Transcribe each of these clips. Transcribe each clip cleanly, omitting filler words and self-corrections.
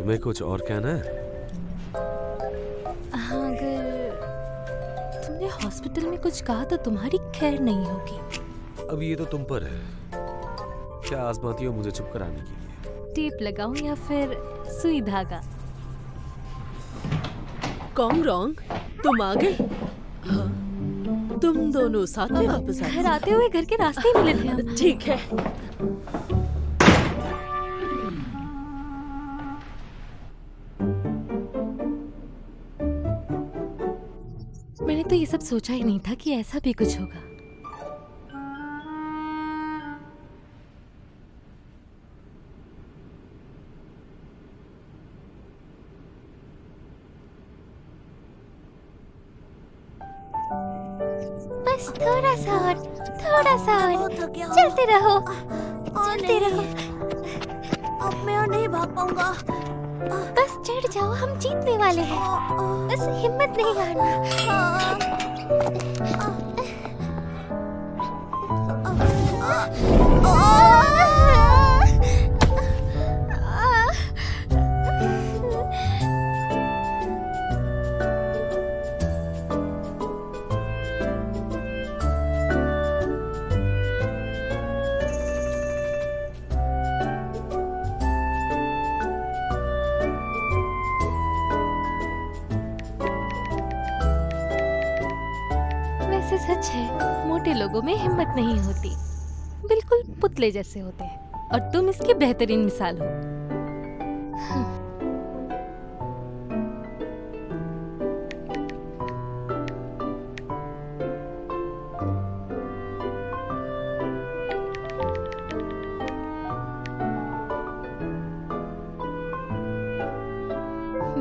तुम्हें कुछ और कहना है? हाँ, अगर तुमने हॉस्पिटल में कुछ कहा तो तुम्हारी खैर नहीं होगी। अब ये तो तुम पर है। क्या आजमाती हो मुझे चुप कराने के लिए? टेप लगाऊं या फिर सुई धागा? कॉम रॉन्ग, तुम आ गए? हाँ, तुम दोनों साथ में वापस आ घर आते हुए घर के रास्ते ही मिले थे हम। ठीक है। मैंने तो ये सब सोचा ही नहीं था कि ऐसा भी कुछ होगा। बस थोड़ा सा और, चलते रहो, चलते रहो। अब मैं नहीं भाग पाऊंगा। बस चढ़ जाओ, हम जीतने वाले हैं। बस हिम्मत नहीं हारना। वैसे सच है, मोटे लोगों में हिम्मत नहीं होती, बिल्कुल पुतले जैसे होते हैं, और तुम इसकी बेहतरीन मिसाल हो।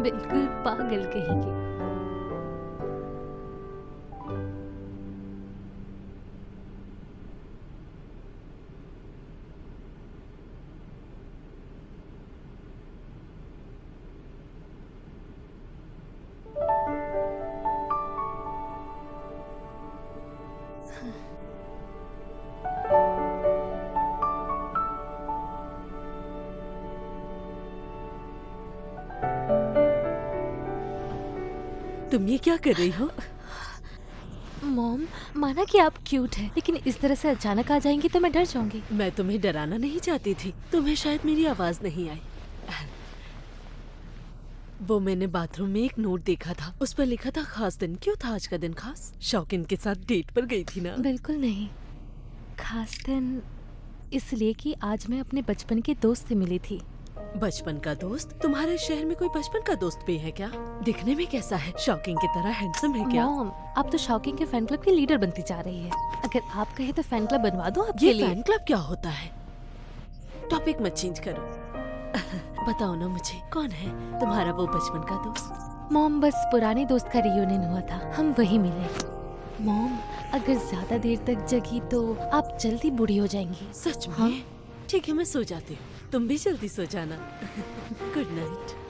बिल्कुल पागल कहेंगे। तुम ये क्या कर रही हो? मॉम, माना कि आप क्यूट हैं, लेकिन इस तरह से अचानक आ जाएंगी तो मैं डर जाऊंगी। मैं तुम्हें डराना नहीं चाहती थी, तुम्हें शायद मेरी आवाज नहीं आई। वो मैंने बाथरूम में एक नोट देखा था, उस पर लिखा था खास दिन। क्यों था आज का दिन खास? शौकीन के साथ डेट पर गई थी ना? बिल्कुल नहीं, खास दिन इसलिए कि आज मैं अपने बचपन के दोस्त से मिली थी। बचपन का दोस्त? तुम्हारे शहर में कोई बचपन का दोस्त भी है क्या? दिखने में कैसा है? शौकीन की तरह हैंडसम है क्या? मॉम, आप तो शौकीन के फैन क्लब की लीडर बनती जा रही है। अगर आप कहे तो फैन क्लब बनवा दो आपके ये लिए। फैन क्लब क्या होता है? टॉपिक मत चेंज करो। बताओ ना मुझे, कौन है तुम्हारा वो बचपन का दोस्त? मॉम, बस पुराने दोस्त का रियूनियन हुआ था, हम वही मिले। मॉम, अगर ज्यादा देर तक जगी तो आप जल्दी बूढ़ी हो जाएंगी। सच में? हाँ? ठीक है, मैं सो जाती हूँ, तुम भी जल्दी सो जाना। Good night.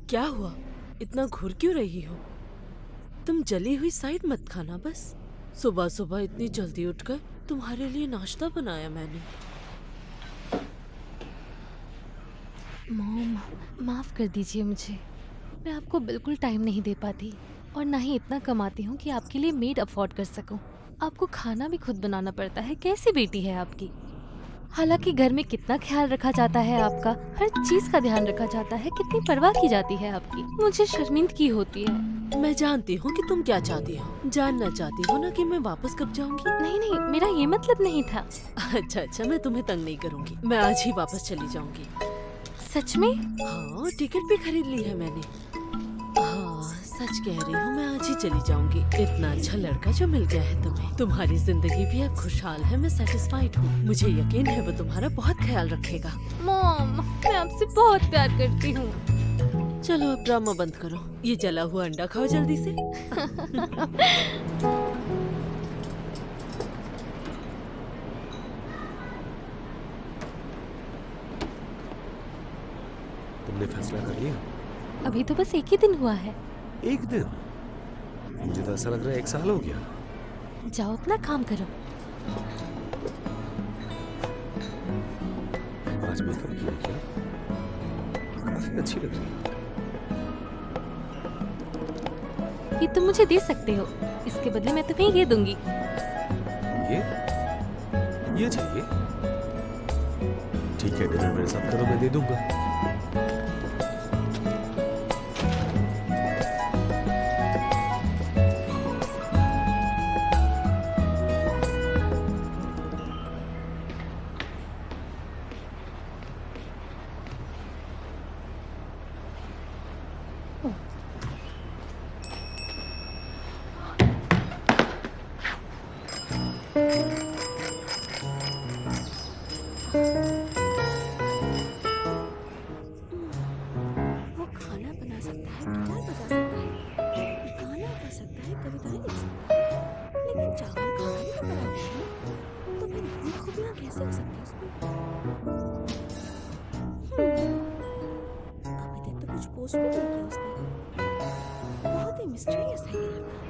क्या हुआ? इतना घुर क्यों रही हो? तुम जली हुई साइड मत खाना बस। सुबह सुबह इतनी जल्दी उठकर तुम्हारे लिए नाश्ता बनाया मैंने। मॉम, माफ कर दीजिए मुझे, मैं आपको बिल्कुल टाइम नहीं दे पाती, और ना ही इतना कमाती हूँ कि आपके लिए मेड अफोर्ड कर सकूँ। आपको खाना भी खुद बनाना पड़ता है। कैसी बेटी है आपकी? हालांकि घर में कितना ख्याल रखा जाता है आपका, हर चीज का ध्यान रखा जाता है, कितनी परवाह की जाती है आपकी। मुझे शर्मिंदगी होती है। मैं जानती हूँ कि तुम क्या चाहती हो। जानना चाहती हो ना कि मैं वापस कब जाऊंगी? नहीं नहीं, मेरा ये मतलब नहीं था। अच्छा अच्छा, मैं तुम्हें तंग नहीं करूंगी, मैं आज ही वापस चली जाऊंगी। सच में? हाँ, टिकट भी खरीद ली है मैंने। हाँ, सच कह रही हूँ, मैं आज ही चली जाऊंगी। इतना अच्छा लड़का जो मिल गया है तुम्हें, तुम्हारी जिंदगी भी अब खुशहाल है। मैं सेटिस्फाइड हूँ। मुझे यकीन है वो तुम्हारा बहुत ख्याल रखेगा। मॉम, मैं आपसे बहुत प्यार करती हूँ। चलो अब ड्रामा बंद करो, ये जला हुआ अंडा खाओ जल्दी से। तुमने फैसला कर लिया? अभी तो बस एक ही दिन हुआ है। एक दिन? मुझे तो ऐसा लग रहा है 1 साल हो गया। जाओ अपना काम करो। आज मेकअप किया क्या? काफी अच्छी लग रही है। ये तुम मुझे दे सकते हो, इसके बदले मैं तुम्हें ये दूंगी। ये चाहिए? ठीक है, डिनर मेरे साथ करो, मैं दे दूंगा। वो खाना बना सकता है, गिटार बजा सकता है, गाना गा सकता है, कविताएं लिख सकता है, लेकिन चावल खाना भी तो बना हुआ है। तो फिर इतनी खूबियाँ कैसे हो सकती है उसमें? अभी तक तो कुछ पोस्ट भी नहीं किया उसने। बहुत ही मिस्टीरियस है ये लड़का।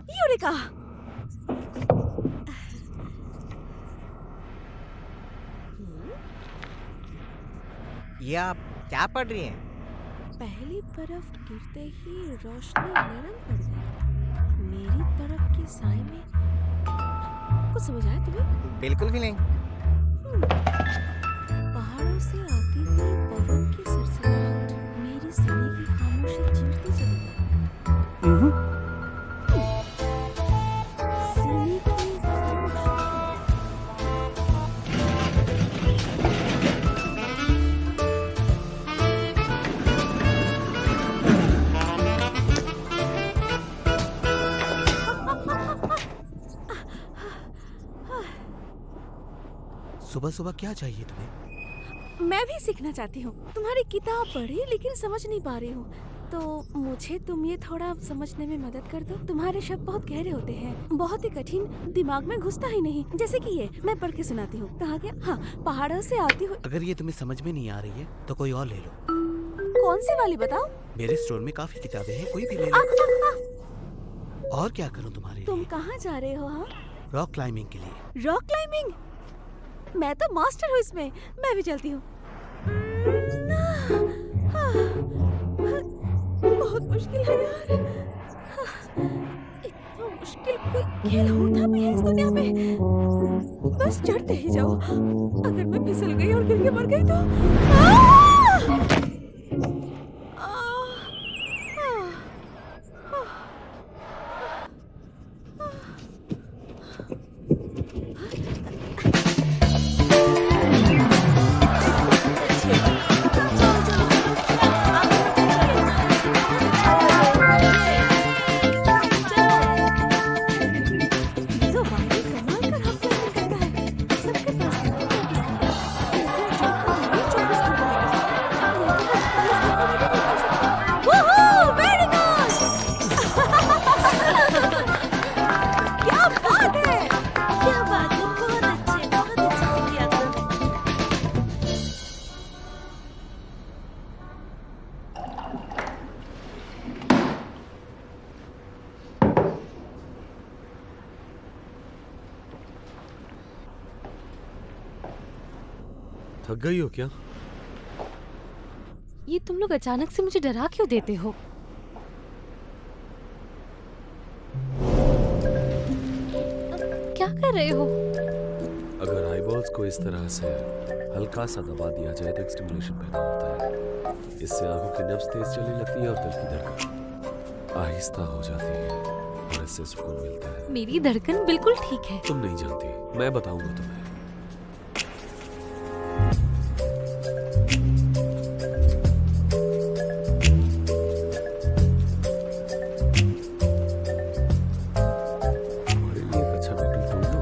यूरिका! ये आप क्या पढ़ रही हैं? पहली बर्फ गिरते ही रोशनी नरम पड़ गई। मेरी तरफ के साए में कुछ समझ आया तुम्हें? बिल्कुल भी नहीं। पहाड़ों से आती थी पवन की सरसराहट, मेरी सीने की खामोशी चीरती चली गई। सीने की खामोशी। सुबह सुबह क्या चाहिए तुम्हें? मैं भी सीखना चाहती हूँ। तुम्हारी किताब पढ़ी लेकिन समझ नहीं पा रही हूँ, तो मुझे तुम ये थोड़ा समझने में मदद कर दो। तुम्हारे शब्द बहुत गहरे होते हैं, बहुत ही कठिन, दिमाग में घुसता ही नहीं। जैसे कि ये मैं पढ़ के सुनाती हूँ। कहा गया, हाँ, पहाड़ों से आती हुई। अगर ये तुम्हें समझ में नहीं आ रही है तो कोई और ले लो। कौन सी वाली बताओ? मेरे स्टोर में काफी किताबें हैं, कोई भी ले आ, लो। आ, आ, और क्या करूं तुम्हारे तुम लिए? कहाँ जा रहे हो? हाँ, रॉक क्लाइंबिंग के लिए। Rock climbing? मैं तो मास्टर हूँ इसमें। मैं भी चलती हूँ। बहुत मुश्किल है यार। इतना मुश्किल कोई खेल होता भी है इस दुनिया में? बस चढ़ते ही जाओ। अगर मैं फिसल गई और गिर के मर गई तो? थक गई हो क्या? ये तुम लोग अचानक से मुझे डरा क्यों देते हो? क्या कर रहे हो? अगर आईबॉल्स को इस तरह से हल्का सा दबा दिया जाए तो एक स्टिमुलेशन पैदा होता है। इससे आंखों की नब्ज तेज चलने लगती है और दिल की धड़कन आहिस्ता हो जाती है। और इससे सुकून मिलता है। मेरी धड़कन बिल्कुल ठीक है। तुम नहीं जानती, मैं बताऊंगा तुम्हें। हमारे लिए एक अच्छा डॉक्टर ढूंढ लो।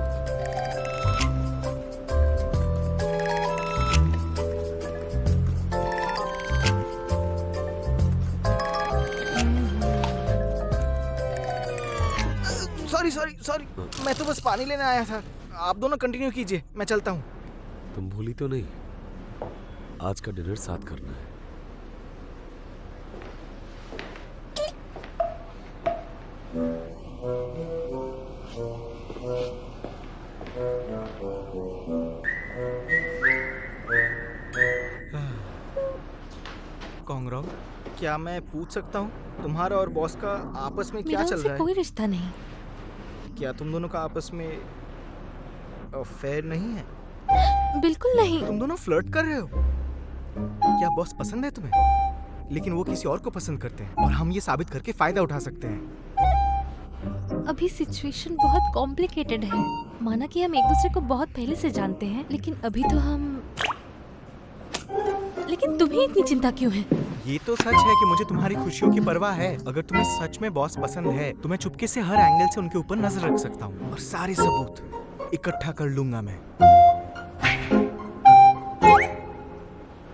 सॉरी सॉरी सॉरी, मैं तो बस पानी लेने आया था। आप दोनों कंटिन्यू कीजिए, मैं चलता हूँ। तुम भूली तो नहीं, आज का डिनर साथ करना है। कॉन्गरांग, क्या मैं पूछ सकता हूँ तुम्हारा और बॉस का आपस में क्या मेरा चल उनसे रहा कोई रिश्ता नहीं। है? क्या तुम दोनों का आपस में अफेयर नहीं है? बिल्कुल नहीं। तुम दोनों फ्लर्ट कर रहे हो? क्या बॉस पसंद है तुम्हें? लेकिन वो किसी और को पसंद करते हैं और हम ये साबित करके फायदा उठा सकते हैं। अभी सिचुएशन बहुत कॉम्प्लिकेटेड है। माना कि हम एक दूसरे को बहुत पहले से जानते हैं, लेकिन अभी तो हम। लेकिन तुम्हें इतनी चिंता क्यों है? ये तो सच है कि मुझे तुम्हारी खुशियों की परवाह है। अगर तुम्हें सच में बॉस पसंद है तो मैं चुपके से हर एंगल से उनके ऊपर नजर रख सकता हूँ और सारे सबूत इकट्ठा कर लूंगा मैं।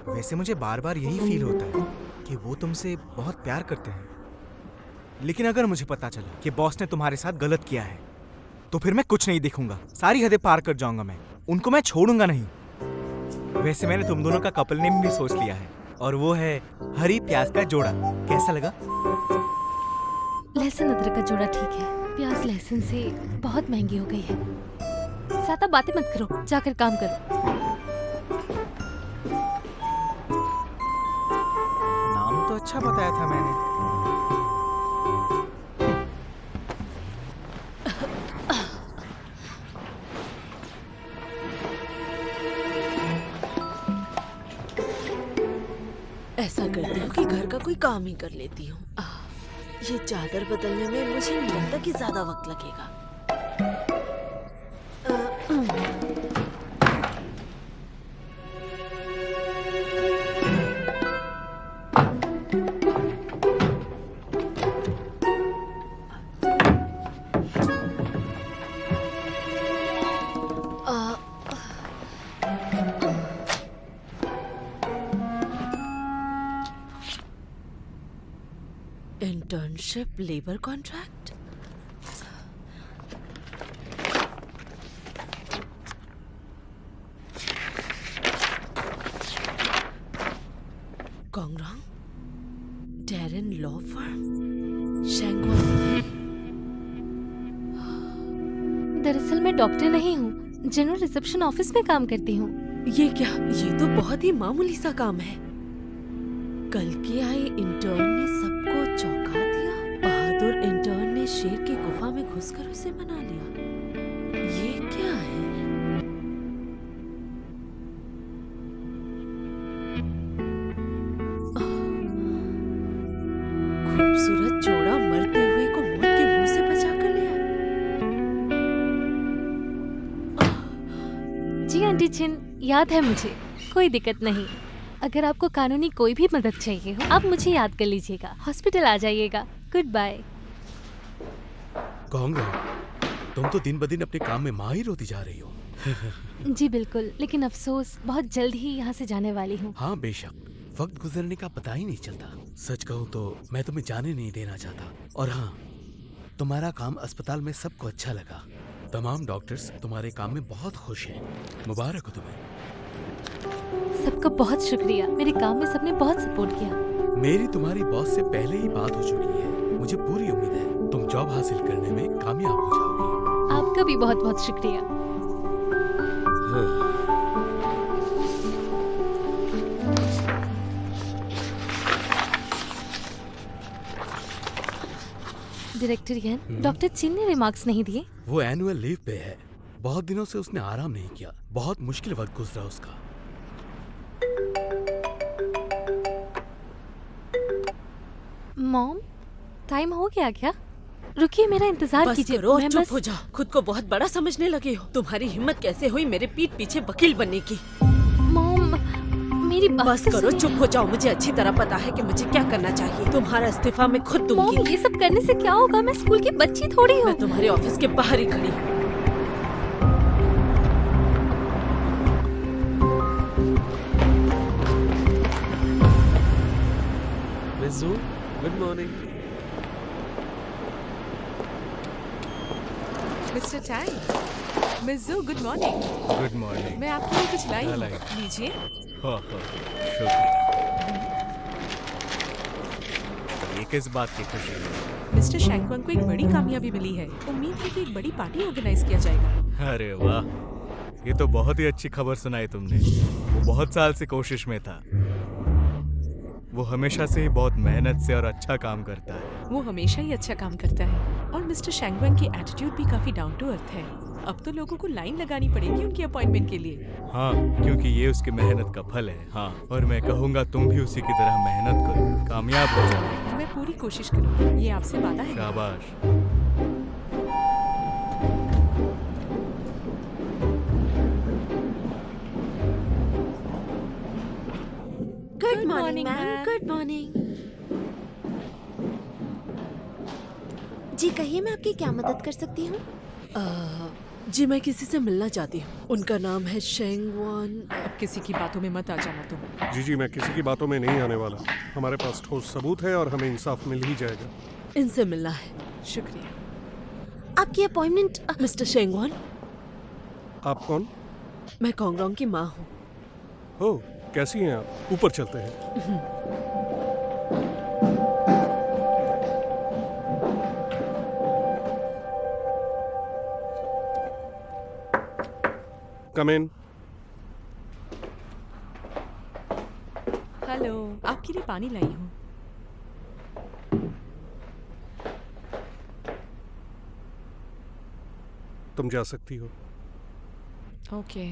वैसे मुझे बार बार यही फील होता है कि वो तुमसे बहुत प्यार करते हैं। लेकिन अगर मुझे पता चला कि बॉस ने तुम्हारे साथ गलत किया है तो फिर मैं कुछ नहीं देखूंगा, सारी हदें पार कर जाऊंगा मैं। उनको मैं छोड़ूंगा नहीं। वैसे मैंने तुम दोनों का कपल नेम भी सोच लिया है और वो है हरी प्याज का जोड़ा। कैसा लगा? लहसुन अदरक का जोड़ा ठीक है। प्याज लहसुन से बहुत महंगी हो गई है। ज्यादा बातें मत करो, जाकर काम करो। नाम तो अच्छा बताया था मैंने। ऐसा करती हूँ कि घर का कोई काम ही कर लेती हूँ। ये चादर बदलने में मुझे नहीं लगता कि ज्यादा वक्त लगेगा। Internship labour contract. कॉन्गरांग, डेरेन लॉ फर्म, शेंगवान। दरअसल मैं डॉक्टर नहीं हूँ, जनरल रिसेप्शन ऑफिस में काम करती हूँ। ये क्या? ये तो बहुत ही मामूली सा काम है। कल की आई इंटर्न ने सबको चौंका दिया। बहादुर इंटर्न ने शेर की गुफा में घुसकर उसे मना लिया। ये क्या है? खूबसूरत जोड़ा मरते हुए को मौत के मुंह से बचा कर लिया। जी आंटी चिन, याद है मुझे। कोई दिक्कत नहीं। अगर आपको कानूनी कोई भी मदद चाहिए हो, आप मुझे याद कर लीजिएगा। हॉस्पिटल आ जाइएगा। Good bye. कॉन्गरांग, तुम तो दिन ब दिन अपने काम में माहिर होती जा रही हो। जी बिल्कुल, लेकिन अफसोस बहुत जल्द ही यहाँ से जाने वाली हूँ। हाँ बेशक, वक्त गुजरने का पता ही नहीं चलता। सच कहूँ तो मैं तुम्हें जाने नहीं देना चाहता। और हाँ, तुम्हारा काम अस्पताल में सबको अच्छा लगा। तमाम डॉक्टर्स तुम्हारे काम में बहुत खुश हैं। मुबारक हो तुम्हें। सबका बहुत शुक्रिया। मेरे काम में सबने बहुत सपोर्ट किया। मेरी तुम्हारी बॉस से पहले ही बात हो चुकी है। मुझे पूरी उम्मीद है तुम जॉब हासिल करने में कामयाब हो जाओगी। आपका भी बहुत बहुत शुक्रिया। डायरेक्टर यन, डॉक्टर चिन ने रिमार्क्स नहीं दिए। वो एनुअल लीव पे है। बहुत दिनों से उसने आराम नहीं किया। बहुत मुश्किल वक्त गुजरा उसका। मॉम, टाइम हो गया क्या? रुकिए, मेरा इंतजार बस कीजिए। करो और मैं चुप बस हो जाओ। खुद को बहुत बड़ा समझने लगे हो। तुम्हारी हिम्मत कैसे हुई मेरे पीठ पीछे वकील बनने की? मॉम, मेरी बात बस तो करो, सुनिए। चुप हो जाओ। मुझे अच्छी तरह पता है कि मुझे क्या करना चाहिए। तुम्हारा इस्तीफा मैं खुद मॉम, दूंगी। ये सब करने से क्या होगा? मैं स्कूल की बच्ची थोड़ी हूँ। मैं तुम्हारे ऑफिस के बाहर ही खड़ी हूँ। मिस जू, good morning. Mister Tang, miss जू, गुड मॉर्निंग। Good morning. मैं आपके लिए कुछ लाई क्या हूँ। लाई? लीजिए। शुक्रिया। ये किस बात की खुशी है? मिस्टर शैंकवंग को एक बड़ी कामयाबी मिली है। उम्मीद है कि एक बड़ी पार्टी ऑर्गेनाइज किया जाएगा। अरे वाह, ये तो बहुत ही अच्छी खबर सुनाई तुमने। वो बहुत साल से कोशिश में था। वो हमेशा से ही बहुत मेहनत से और अच्छा काम करता है। वो हमेशा ही अच्छा काम करता है और मिस्टर शैंकवंग की एटीट्यूड भी काफी डाउन टू अर्थ है। अब तो लोगों को लाइन लगानी पड़ेगी उनकी अपॉइंटमेंट के लिए। हाँ, क्योंकि ये उसकी मेहनत का फल है। हाँ, और मैं कहूँगा तुम भी उसी की तरह मेहनत करो, कामयाब हो जाओ। मैं पूरी कोशिश करूंगी, ये आपसे वादा है। शाबाश। Good morning, morning ma'am. ma'am. Good morning. जी कहिए, मैं आपकी क्या मदद कर सकती हूँ? जी मैं किसी से मिलना चाहती हूँ। उनका नाम है शेंगवान। अब किसी की बातों में मत आ जाना तुम। जी मैं किसी की बातों में नहीं आने वाला। हमारे पास ठोस सबूत है और हमें इंसाफ मिल ही जाएगा। इनसे मिलना है। शुक्रिया। आपकी अपॉइंटमेंट मिस्टर शेंगवान, आप कौन? मैं कोंगरोंग की माँ हूँ। हो, कैसी हैं आप? ऊपर चलते हैं। कम इन। हेलो, आपके लिए पानी लाई हूँ। तुम जा सकती हो। ओके।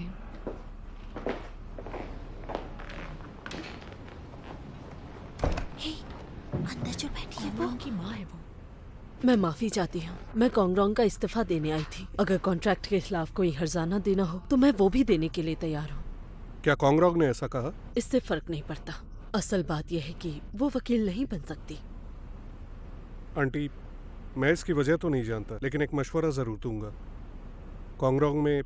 अंदर जो बैठी है वो कोंगरोंग की माँ है वो। मैं माफी चाहती हूँ। मैं कोंगरोंग का इस्तीफा देने आई थी। अगर कॉन्ट्रैक्ट के खिलाफ कोई हर्जाना देना हो तो मैं वो भी देने के लिए तैयार हूँ। क्या कोंगरोंग ने ऐसा कहा? इससे फर्क नहीं पड़ता। असल बात यह है कि वो वकील नहीं बन सकती। आंटी, मैं इसकी वजह तो नहीं जानता, लेकिन एक मशवरा ज़रूर दूंगा। कोंगरोंग में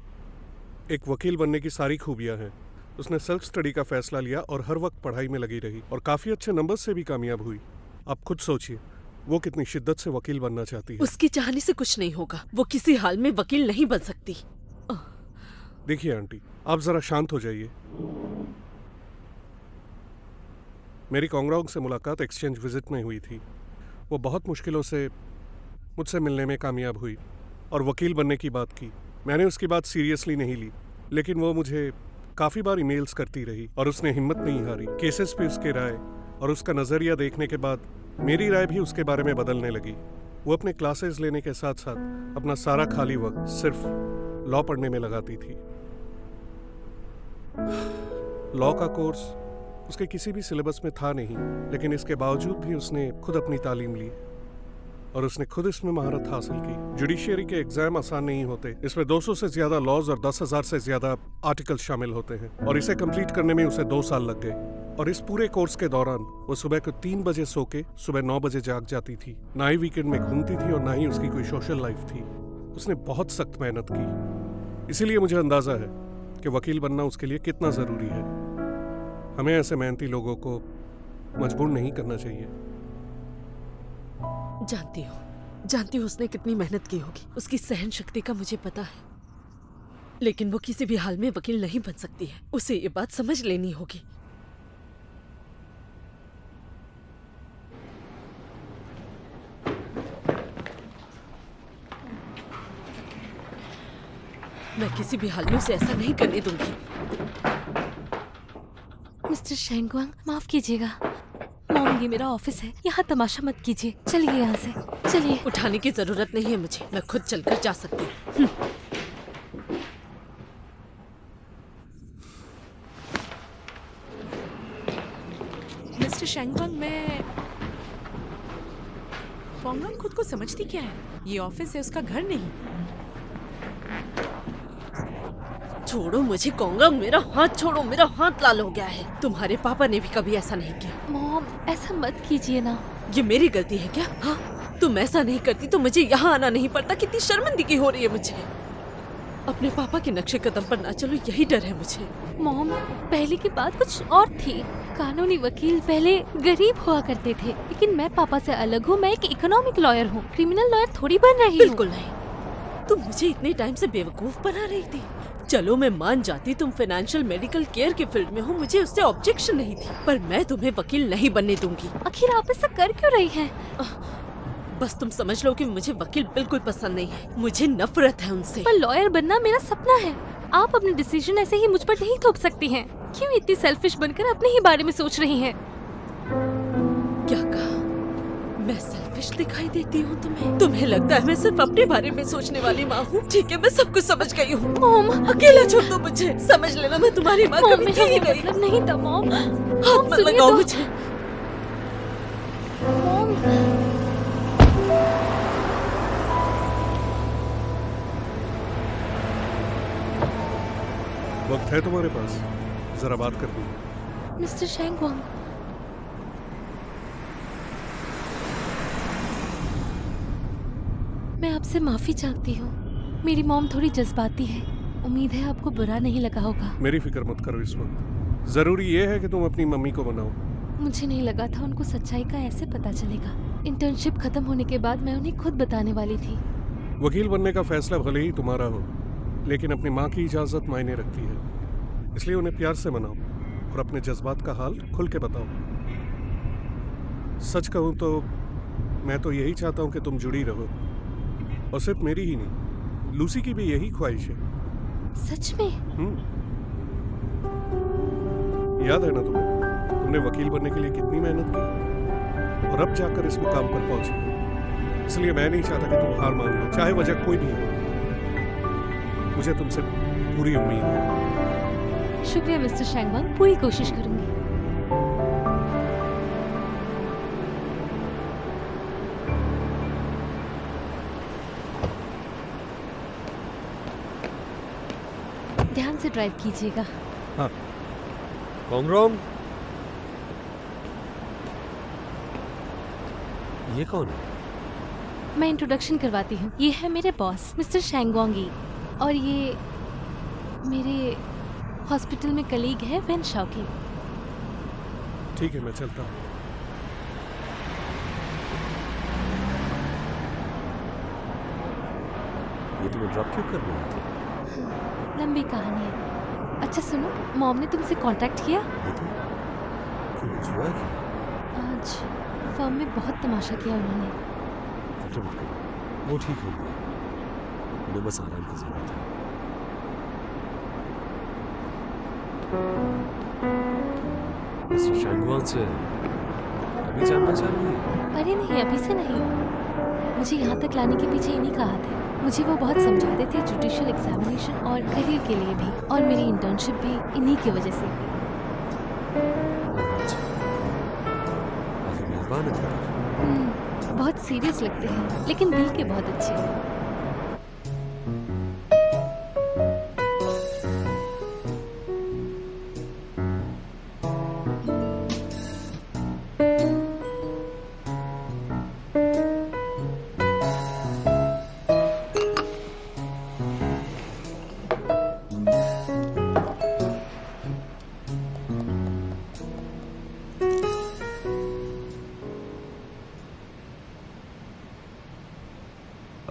एक वकील बनने की सारी खूबियां हैं। उसने सेल्फ स्टडी का फैसला लिया और हर वक्त पढ़ाई में लगी रही और काफ़ी अच्छे नंबर से भी कामयाब हुई। आप खुद सोचिए, वो कितनी शिद्दत से वकील बनना चाहती है। उसकी चाहने से कुछ नहीं होगा। वो किसी हाल में वकील नहीं बन सकती। देखिए आंटी, आप ज़रा शांत हो जाइए। मेरी कोंगरोंग से मुलाकात एक्सचेंज विजिट में हुई थी। वो बहुत मुश्किलों से मुझसे मिलने में कामयाब हुई और वकील बनने की बात की। मैंने उसकी बात सीरियसली नहीं ली, लेकिन वो मुझे काफ़ी बार ईमेल्स करती रही और उसने हिम्मत नहीं हारी। केसेस पे उसके राय और उसका नज़रिया देखने के बाद मेरी राय भी उसके बारे में बदलने लगी। वो अपने क्लासेस लेने के साथ साथ अपना सारा खाली वक्त सिर्फ लॉ पढ़ने में लगाती थी। लॉ का कोर्स उसके किसी भी सिलेबस में था नहीं, लेकिन इसके बावजूद भी उसने खुद अपनी तालीम ली और उसने खुद इसमें महारत हासिल की। जुडिशियरी के एग्जाम आसान नहीं होते। इसमें 200 से ज्यादा लॉज और 10,000 से ज्यादा आर्टिकल शामिल होते हैं और इसे कंप्लीट करने में उसे 2 साल लग गए। और इस पूरे कोर्स के दौरान वो सुबह को 3 बजे सो के सुबह 9 बजे जाग जाती थी। ना ही वीकेंड में घूमती थी और ना ही उसकी कोई सोशल लाइफ थी। उसने बहुत सख्त मेहनत की। इसीलिए मुझे अंदाजा है कि वकील बनना उसके लिए कितना ज़रूरी है। हमें ऐसे मेहनती लोगों को मजबूर नहीं करना चाहिए। जानती हूँ उसने कितनी मेहनत की होगी। उसकी सहन शक्ति का मुझे पता है, लेकिन वो किसी भी हाल में वकील नहीं बन सकती है। उसे ये बात समझ लेनी होगी। मैं किसी भी हाल में उसे ऐसा नहीं करने दूंगी। मिस्टर शेंगवांग, माफ कीजिएगा। मॉम, ये मेरा ऑफिस है, यहाँ तमाशा मत कीजिए। चलिए यहाँ से, चलिए। उठाने की जरूरत नहीं है मुझे। मैं खुद चलकर जा सकती हूँ। मिस्टर शेंगवांग, मैं पोंगलोंग खुद को समझती क्या है? ये ऑफिस है, उसका घर नहीं। छोड़ो मुझे कोंगलोंग, मेरा हाथ छोड़ो, मेरा हाथ लाल हो गया है। तुम्हारे पापा ने भी कभी ऐसा नहीं किया। मॉम ऐसा मत कीजिए ना। ये मेरी गलती है क्या? हाँ, तुम ऐसा नहीं करती तो मुझे यहाँ आना नहीं पड़ता। कितनी शर्मिंदगी हो रही है मुझे। अपने पापा के नक्शे कदम पर ना चलो, यही डर है मुझे। मॉम पहले की बात कुछ और थी। कानूनी वकील पहले गरीब हुआ करते थे, लेकिन मैं पापा से अलग हूँ। मैं एक इकोनॉमिक लॉयर हूँ, क्रिमिनल लॉयर थोड़ी बन रही हूँ। बिल्कुल नहीं, तुम मुझे इतने टाइम से बेवकूफ बना रही थी। चलो मैं मान जाती तुम फाइनेंशियल मेडिकल केयर के फील्ड में हो, मुझे उससे ऑब्जेक्शन नहीं थी, पर मैं तुम्हें वकील नहीं बनने दूंगी। आखिर आप ऐसा कर क्यों रही हैं? बस तुम समझ लो कि मुझे वकील बिल्कुल पसंद नहीं है। मुझे नफरत है उनसे। पर लॉयर बनना मेरा सपना है। आप अपने डिसीजन ऐसे ही मुझ पर नहीं थोप सकती हैं। क्यों इतनी सेल्फिश बनकर अपने ही बारे में सोच रही हैं? क्या कहा? मैं सेल्फिश दिखाई देती हूँ तुम्हें? तुम्हें लगता है मैं सिर्फ अपने बारे में सोचने वाली माँ हूँ? ठीक है, मैं सब कुछ समझ गई हूँ। मॉम अकेला छोड़ दो मुझे। समझ लेना मैं तुम्हारी माँ मॉम, कभी मेरा थी ही वो नहीं। मतलब नहीं था मॉम। हाथ मत सुनिए लगाओ तो। मुझे। मॉम वक्त है तुम्हारे पास? जरा बात करनी है। मिस्टर शेंगवांग, मैं आपसे माफी चाहती हूँ। मेरी मॉम थोड़ी जज्बाती है। उम्मीद है आपको बुरा नहीं लगा होगा। मेरी फिक्र मत करो इस वक्त। जरूरी ये है कि तुम अपनी मम्मी को मनाओ। मुझे नहीं लगा था उनको सच्चाई का ऐसे पता चलेगा। इंटर्नशिप खत्म होने के बाद मैं उन्हें खुद बताने वाली थी। वकील बनने का फैसला भले ही तुम्हारा हो, लेकिन अपनी माँ की इजाजत मायने रखती है। इसलिए उन्हें प्यार से मनाओ और अपने जज्बात का हाल खुल के बताओ। सच कहूँ तो मैं तो यही चाहता हूँ कि तुम जुड़ी रहो, और सिर्फ मेरी ही नहीं, लूसी की भी यही ख्वाहिश है। सच में? याद है ना तुम्हें, तुमने वकील बनने के लिए कितनी मेहनत की, और अब जाकर इस मुकाम पर पहुंची। इसलिए मैं नहीं चाहता कि तुम हार मान लो, चाहे वजह कोई भी हो। मुझे तुमसे पूरी उम्मीद है। शुक्रिया मिस्टर शेंगवांग, पूरी कोशिश करूंगी। ध्यान से ड्राइव कीजिएगा। हाँ, कोंगलोंग, ये कौन है? मैं इंट्रोडक्शन करवाती हूँ। ये है मेरे बॉस मिस्टर शेंगवांगी, और ये मेरे हॉस्पिटल में कलीग है वेन शाओकिंग। ठीक है, मैं चलता हूँ। ये तुम्हें ड्रॉप क्यों कर रहा था? लंबी कहानी है। अच्छा सुनो, मॉम ने तुमसे कांटेक्ट किया? ये तो कुछ हुआ है क्या? आज फर्म में बहुत तमाशा किया उन्होंने। फिक्र मत करो, वो ठीक हो गई। उन्हें बस आराम की जरूरत है। मिस्टर शेंगवांग से अभी जान पहचान हुई है? अरे नहीं, अभी से नहीं। मुझे यहाँ तक लाने के पीछे इन्हीं का हाथ है। मुझे वो बहुत समझाते थे जुडिशियल एग्जामिनेशन और करियर के लिए भी, और मेरी इंटर्नशिप भी इन्हीं की वजह से हुई। अच्छा, काफी मेहरबान है तुम्हारे। बहुत सीरियस लगते हैं, लेकिन दिल के बहुत अच्छे हैं।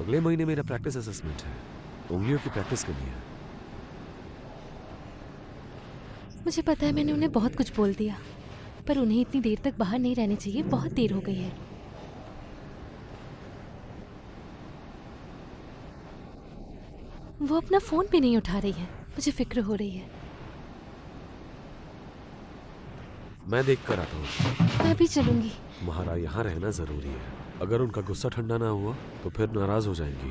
अगले महीने मेरा प्रैक्टिस असेसमेंट है। उंगलियों की प्रैक्टिस करनी है। मुझे पता है मैंने उन्हें बहुत कुछ बोल दिया, पर उन्हें इतनी देर तक बाहर नहीं रहने चाहिए। बहुत देर हो गई है। वो अपना फोन भी नहीं उठा रही है। मुझे फिक्र हो रही है। मैं देख कर आता हूँ। मैं भी चलूंगी। तुम्हारा यहाँ रहना जरूरी है। अगर उनका गुस्सा ठंडा ना हुआ तो फिर नाराज हो जाएंगी।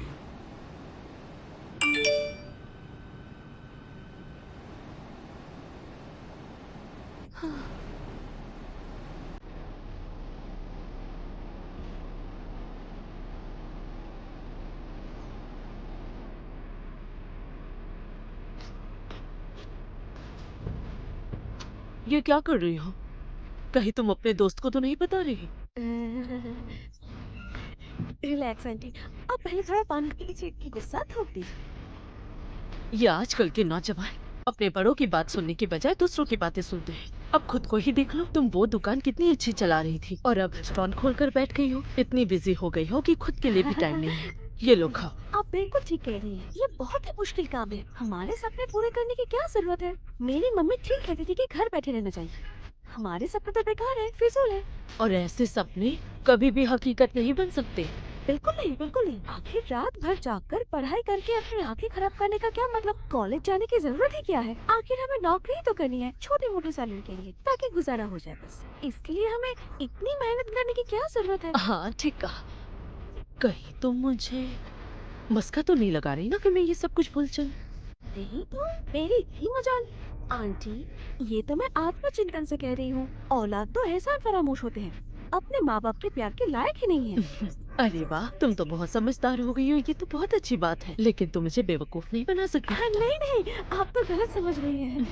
ये क्या कर रही हो? कहीं तुम अपने दोस्त को तो नहीं बता रही? रिलैक्स आंटी, आप पहले थोड़ा पानी पी लीजिए, गुस्सा थोक दीजिए। ये आजकल के नौजवान अपने बड़ों की बात सुनने के बजाय दूसरों की बातें सुनते हैं। अब खुद को ही देख लो, तुम वो दुकान कितनी अच्छी चला रही थी और अब रेस्टोरेंट खोलकर बैठ गई हो। इतनी बिजी हो गई हो कि खुद के लिए भी टाइम नहीं है। ये लो खाओ। आप बिल्कुल ठीक कह रही हैं। ये बहुत ही मुश्किल काम है। हमारे सपने पूरे करने की क्या जरूरत है? मेरी मम्मी ठीक कहती थी कि घर बैठे रहना चाहिए। हमारे सपने तो बेकार है, फिजूल है। और ऐसे सपने कभी भी हकीकत नहीं बन सकते। बिल्कुल नहीं, बिल्कुल नहीं। आखिर रात भर जागकर पढ़ाई करके अपनी आंखें खराब करने का क्या मतलब? कॉलेज जाने की जरूरत ही क्या है? आखिर हमें नौकरी ही तो करनी है, छोटे मोटे सैलरी के लिए, ताकि गुजारा हो जाए बस। इसके लिए हमें इतनी मेहनत करने की क्या जरूरत है? हाँ ठीक कहा। कहीं तुम मुझे मस्का तो नहीं लगा रही ना कि मैं ये सब कुछ भूल जाऊं? नहीं तो मेरी थी मजाल। आंटी, ये तो मैं आत्मचिंतन से कह रही हूँ। औलाद तो एहसान फरामोश होते हैं, अपने माँ बाप के प्यार के लायक ही नहीं है। अरे वाह, तुम तो बहुत समझदार हो गई हो। ये तो बहुत अच्छी बात है, लेकिन तुम मुझे बेवकूफ नहीं बना सकती। नहीं नहीं, आप तो गलत समझ रही हैं।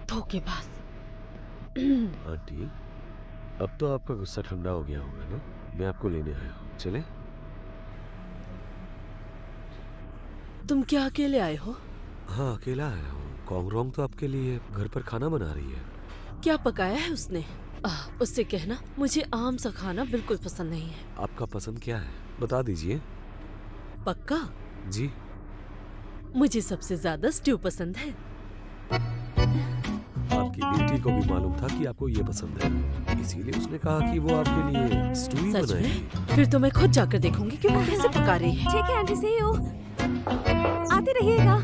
धोखेबाज। आंटी, अब तो आपका गुस्सा ठंडा हो गया होगा ना? मैं आपको लेने आया हूँ, चले? तुम क्या अकेले आए हो? हाँ, अकेला आया हूँ। कॉन्गरोंग तो आपके लिए घर पर खाना बना रही है। क्या पकाया है उसने? उससे कहना मुझे आम सा खाना बिल्कुल पसंद नहीं है। आपका पसंद क्या है, बता दीजिए। पक्का? जी। मुझे सबसे ज्यादा स्ट्यू पसंद है। आपकी बेटी को भी मालूम था कि आपको ये पसंद है, इसीलिए उसने कहा कि वो आपके लिए स्टू ही सच में? बनाएगी। फिर तो मैं खुद जाकर देखूंगी कि वो कैसे पका रही है। ठीक है आंटी, सी यू। आते रहिएगा।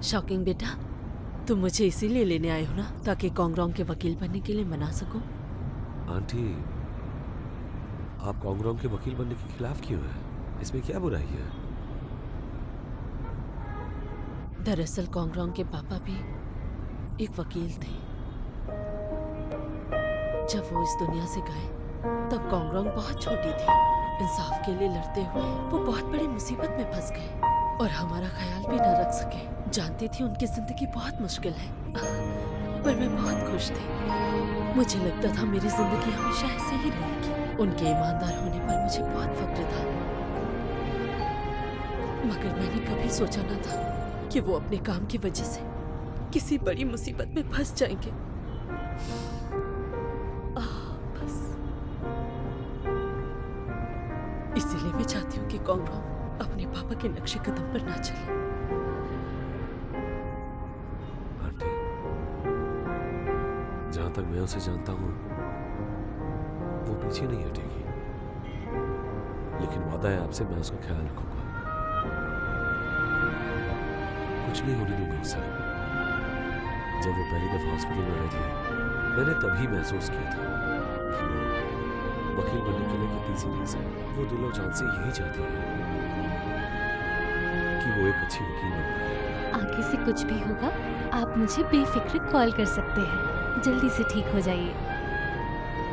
शॉकिंग बेटा, तुम मुझे इसीलिए लेने आए हो ना, ताकि कॉन्गरोंग के वकील बनने के लिए मना सको? आंटी, आप कॉन्गरोंग के वकील बनने के खिलाफ क्यों हैं? इसमें क्या बुराई है? दरअसल कॉन्गरोंग के पापा भी एक वकील थे। जब वो इस दुनिया से गए तब कॉन्गरोंग बहुत छोटी थी। इंसाफ के लिए लड़ते हुए वो बहुत बड़ी मुसीबत में फंस गए और हमारा ख्याल भी न रख सके। जानती थी उनकी जिंदगी बहुत मुश्किल है, पर मैं बहुत खुश थी। मुझे लगता था मेरी जिंदगी हमेशा ऐसे ही रहेगी। उनके ईमानदार होने पर मुझे बहुत फक्र था, मगर मैंने कभी सोचा न था कि वो अपने काम की वजह से किसी बड़ी मुसीबत में फंस जाएंगे। बस इसीलिए मैं चाहती हूँ कि कॉन्गरोंग अपने पापा के नक्शे कदम पर ना चले। आंटी, जहां तक मैं उसे जानता हूँ वो पीछे नहीं हटेगी, लेकिन वादा है आपसे, मैं उसका ख्याल रखूंगा। कुछ नहीं होने दूंगा उसे। जब वो पहली दफा हॉस्पिटल में आई थी, मैंने तभी महसूस किया था कि वो वकील बनने के लिए कितनी सीरियस है। वो दिलो जान से यही चाहती है कि वो एक अच्छी वकील बन पाए। आगे से कुछ भी होगा आप मुझे बेफिक्र कॉल कर सकते हैं। जल्दी से ठीक हो जाइए।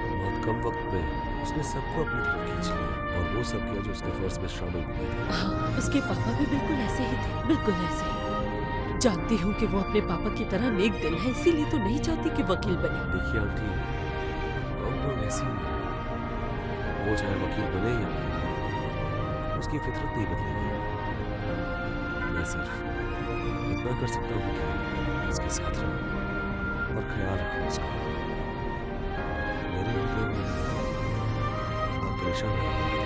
बहुत कम वक्त में उसने सबको अपनी तरफ खींच लिया, और वो सब किया जो उसके फर्ज में शामिल नहीं था। हाँ, उसके पापा भी बिल्कुल ऐसे ही थे, बिल्कुल ऐसे ही। जानती हूँ कि वो अपने पापा की तरह नेक दिल है, इसीलिए तो नहीं चाहती कि वकील बने। देखिए आंटी, कॉन्गरोंग ऐसी ही है। वो चाहे वकील बने या ना बने, उसकी फितरत नहीं बदलेगी। मैं सिर्फ इतना कर सकता हूँ कि उसके साथ रहूं और ख्याल रखूं उसका। मेरे होते हुए आप परेशान नहीं होंगे।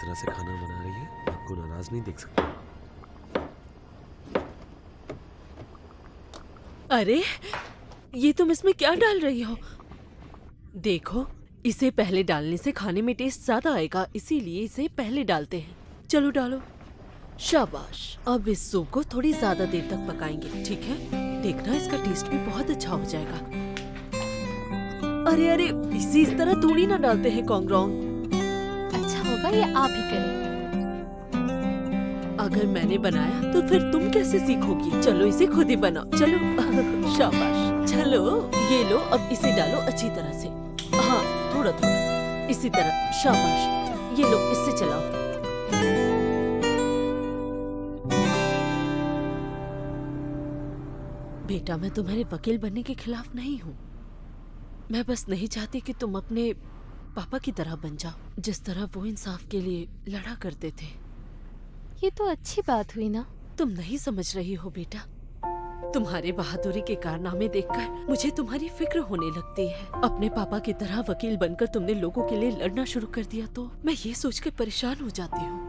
तरह से खाना बना रही है, आपको नाराज नहीं देख सकता। अरे ये तुम इसमें क्या डाल रही हो? देखो, इसे पहले डालने से खाने में टेस्ट ज्यादा आएगा, इसीलिए इसे पहले डालते हैं। चलो डालो। शाबाश। अब इस सूप को थोड़ी ज्यादा देर तक पकाएंगे, ठीक है? देखना इसका टेस्ट भी बहुत अच्छा हो जाएगा। अरे अरे, इसे इस तरह थोड़ी ना डालते हैं कॉन्ग्रोंग। अच्छा होगा ये आप ही करें। अगर मैंने बनाया तो फिर तुम कैसे सीखोगी? चलो इसे खुद ही बनाओ। चलो शाबाश। चलो ये लो, अब इसे डालो अच्छी तरह से। हाँ, थोड़ा थोड़ा इसी तरह। शाबाश। ये लो, इससे चलाओ। बेटा, मैं तुम्हारे वकील बनने के खिलाफ नहीं हूँ। मैं बस नहीं चाहती कि तुम अपने पापा की तरह बन जाओ, जिस तरह वो इंसाफ के लिए लड़ा करते थे। ये तो अच्छी बात हुई ना। तुम नहीं समझ रही हो बेटा। तुम्हारे बहादुरी के कारनामे देखकर मुझे तुम्हारी फिक्र होने लगती है। अपने पापा की तरह वकील बनकर तुमने लोगों के लिए लड़ना शुरू कर दिया तो मैं ये सोचकर परेशान हो जाती हूँ।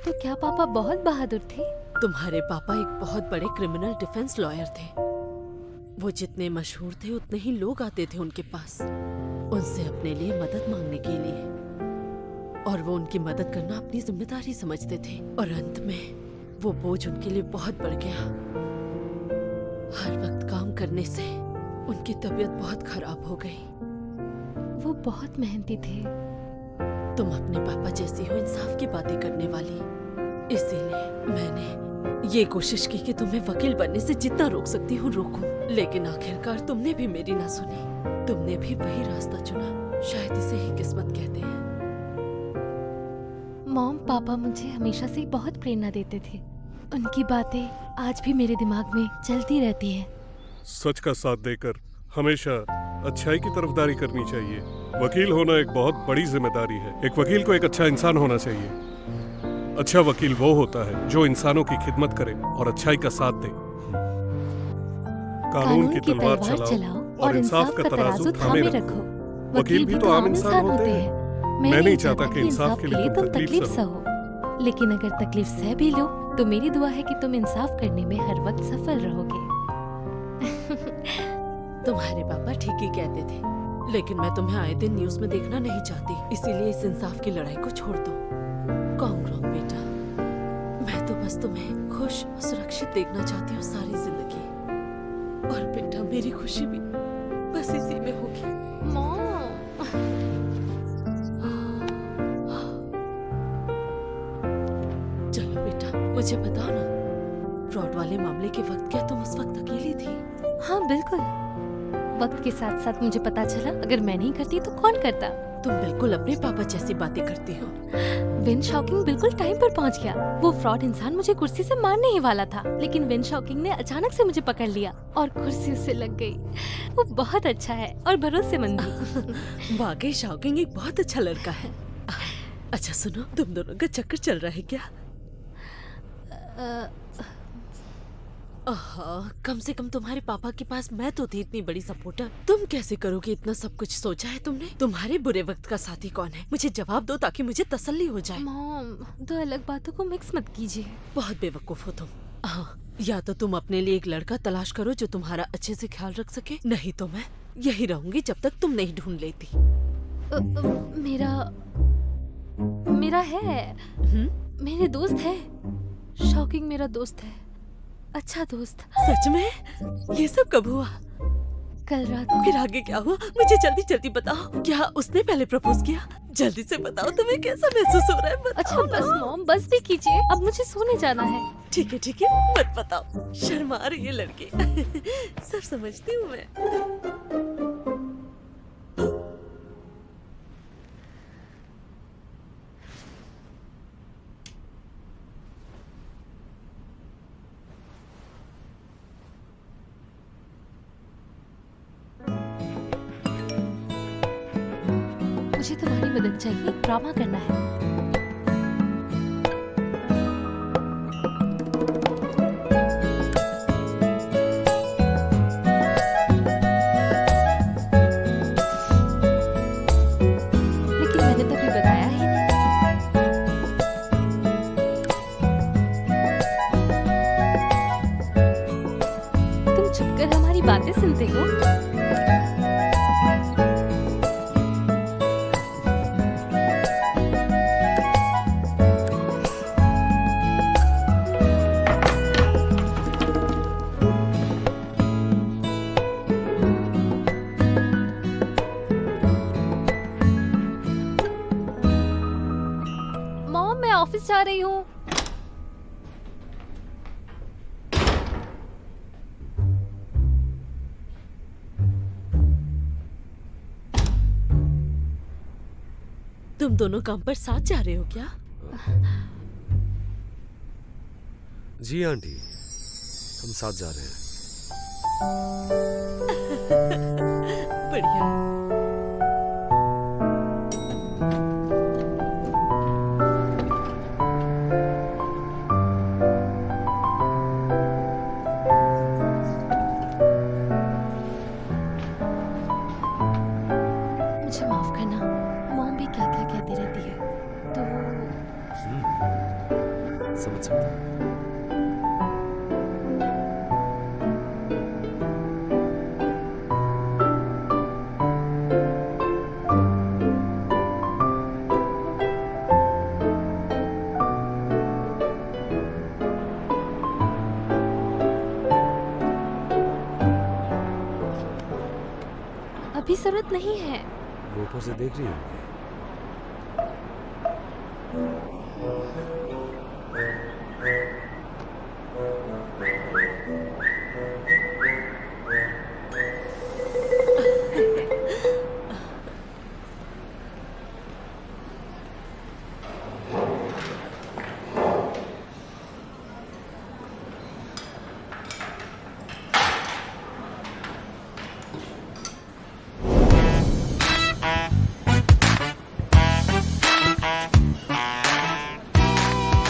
तो क्या पापा बहुत बहादुर थे? तुम्हारे पापा एक बहुत बड़े क्रिमिनल डिफेंस लॉयर थे। वो जितने मशहूर थे उतने ही लोग आते थे उनके पास, उनसे अपने लिए मदद मांगने के लिए, और वो उनकी मदद करना अपनी जिम्मेदारी समझते थे। और अंत में वो बोझ उनके लिए बहुत बढ़ गया। हर वक्त काम करने से उनकी तबीयत बहुत खराब हो गई। वो बहुत मेहनती थे। तुम अपने पापा जैसी हो, इंसाफ की बातें करने वाली, इसीलिए मैंने ये कोशिश की कि तुम्हें वकील बनने से जितना रोक सकती हूँ रोकूं। लेकिन आखिरकार तुमने भी मेरी ना सुनी। तुमने भी वही रास्ता चुना। शायद इसे ही किस्मत कहते हैं। मॉम, पापा मुझे हमेशा से बहुत प्रेरणा देते थे। उनकी बातें आज भी मेरे दिमाग में चलती रहती हैं। सच का साथ देकर हमेशा अच्छाई की तरफदारी करनी चाहिए। वकील होना एक बहुत बड़ी जिम्मेदारी है। एक वकील को एक अच्छा इंसान होना चाहिए। अच्छा वकील वो होता है जो इंसानों की खिदमत करे और अच्छाई का साथ दे। कानून की तलवार चलाओ और इंसाफ का तराजू थामे रखो। वकील भी तो आम इंसान होते हैं। मैं नहीं चाहता कि इंसाफ के लिए तुम तकलीफ सहो, लेकिन अगर तकलीफ सह भी लो तो मेरी दुआ है कि तुम इंसाफ करने में हर वक्त सफल रहोगे। तुम्हारे पापा ठीक ही कहते थे, लेकिन मैं तुम्हें आए दिन न्यूज़ में देखना नहीं चाहती। इसीलिए इस इंसाफ की लड़ाई को छोड़ दो। कॉन्ग्रोंग बेटा, मैं तो बस तुम्हें खुश और सुरक्षित देखना चाहती हूँ सारी जिंदगी। और बेटा, मेरी खुशी भी बस इसी में होगी। चलो बेटा, मुझे बताओ ना, फ्रॉड वाले मामले के वक्त क्या तुम उस वक्त अकेली थी? हाँ बिल्कुल। वक्त के साथ साथ मुझे पता चला अगर मैं नहीं करती तो कौन करता। तुम बिल्कुल अपने पापा जैसी बातें करती हो। विन शॉकिंग बिल्कुल टाइम पर पहुंच गया। वो फ्रॉड इंसान मुझे कुर्सी से मारने ही वाला था, लेकिन विन शॉकिंग ने अचानक से मुझे पकड़ लिया और कुर्सी उससे लग गई। वो बहुत अच्छा है और भरोसेमंद भी। वाकई शॉकिंग एक बहुत अच्छा लड़का है। अच्छा सुनो, तुम दोनों का चक्कर चल रहा है क्या? कम से कम तुम्हारे पापा के पास मैं तो थी इतनी बड़ी सपोर्टर। तुम कैसे करोगे? इतना सब कुछ सोचा है तुमने? तुम्हारे बुरे वक्त का साथी कौन है? मुझे जवाब दो ताकि मुझे तसल्ली हो जाए। मॉम, दो अलग बातों को मिक्स मत कीजिए। बहुत बेवकूफ हो तुम। हाँ, या तो तुम अपने लिए एक लड़का तलाश करो जो तुम्हारा अच्छे से ख्याल रख सके, नहीं तो मैं यही रहूंगी जब तक तुम नहीं ढूंढ लेती। मेरा है। मेरे दोस्त है। शॉकिंग मेरा दोस्त है, अच्छा दोस्त। सच में? ये सब कब हुआ? कल रात को। फिर आगे क्या हुआ? मुझे जल्दी जल्दी बताओ। क्या उसने पहले प्रपोज किया? जल्दी से बताओ, तुम्हें कैसा महसूस हो रहा है? बताओ। अच्छा बस मॉम, बस भी कीजिए, अब मुझे सोने जाना है। ठीक है ठीक है, मत बताओ। शर्मा रही है लड़की। सब समझती हूँ मैं। मुझे तुम्हारी मदद चाहिए, एक ड्रामा करना है। लेकिन मैंने तो अभी बताया ही नहीं। तुम छुप कर हमारी बातें सुनते हो? मॉम, मैं ऑफिस जा रही हूँ। तुम दोनों काम पर साथ जा रहे हो क्या? जी आंटी, हम साथ जा रहे हैं। बढ़िया। मुझे माफ करना, मॉम भी क्या क्या कहती रहती है, तो समझ सकता हूँ। अभी जरूरत नहीं है। वो ऊपर से देख रही होंगी।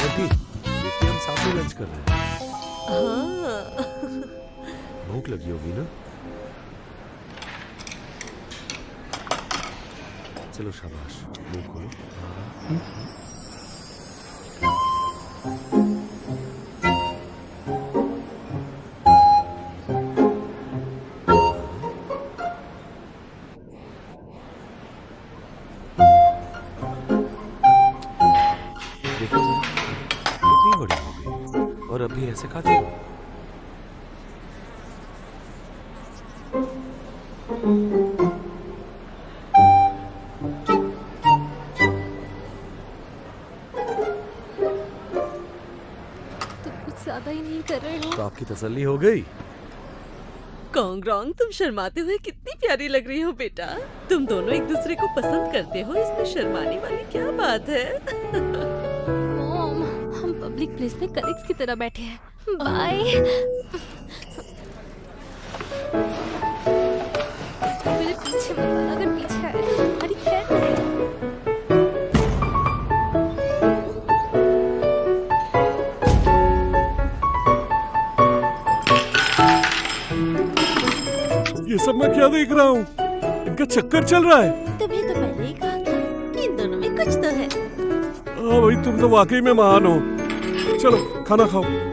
देखिए हम साथ में लंच कर रहे हैं। हाँ। भूख लगी होगी ना? चलो शाबाश, मुंह खोलो। देखो जरा, कितनी बड़ी हो गई और अभी ऐसे खाती हो। तुम कुछ ज्यादा ही नहीं कर रहे हो? तो आपकी तसल्ली हो गई? कॉन्ग्रोंग, तुम शर्माते हुए कितनी प्यारी लग रही हो बेटा। तुम दोनों एक दूसरे को पसंद करते हो, इसमें शर्माने वाली क्या बात है? मॉम, हम पब्लिक प्लेस में कलीग्स की तरह बैठे हैं। बाय। मेरे पीछे मत आना, अगर पीछे आए तो तुम्हारी खैर नहीं। ये सब मैं क्या देख रहा हूँ? इनका चक्कर चल रहा है। तुम्हें तो पहले ही कहा था कि इन दोनों में कुछ तो है। हाँ भाई, तुम तो वाकई में महान हो। चलो खाना खाओ।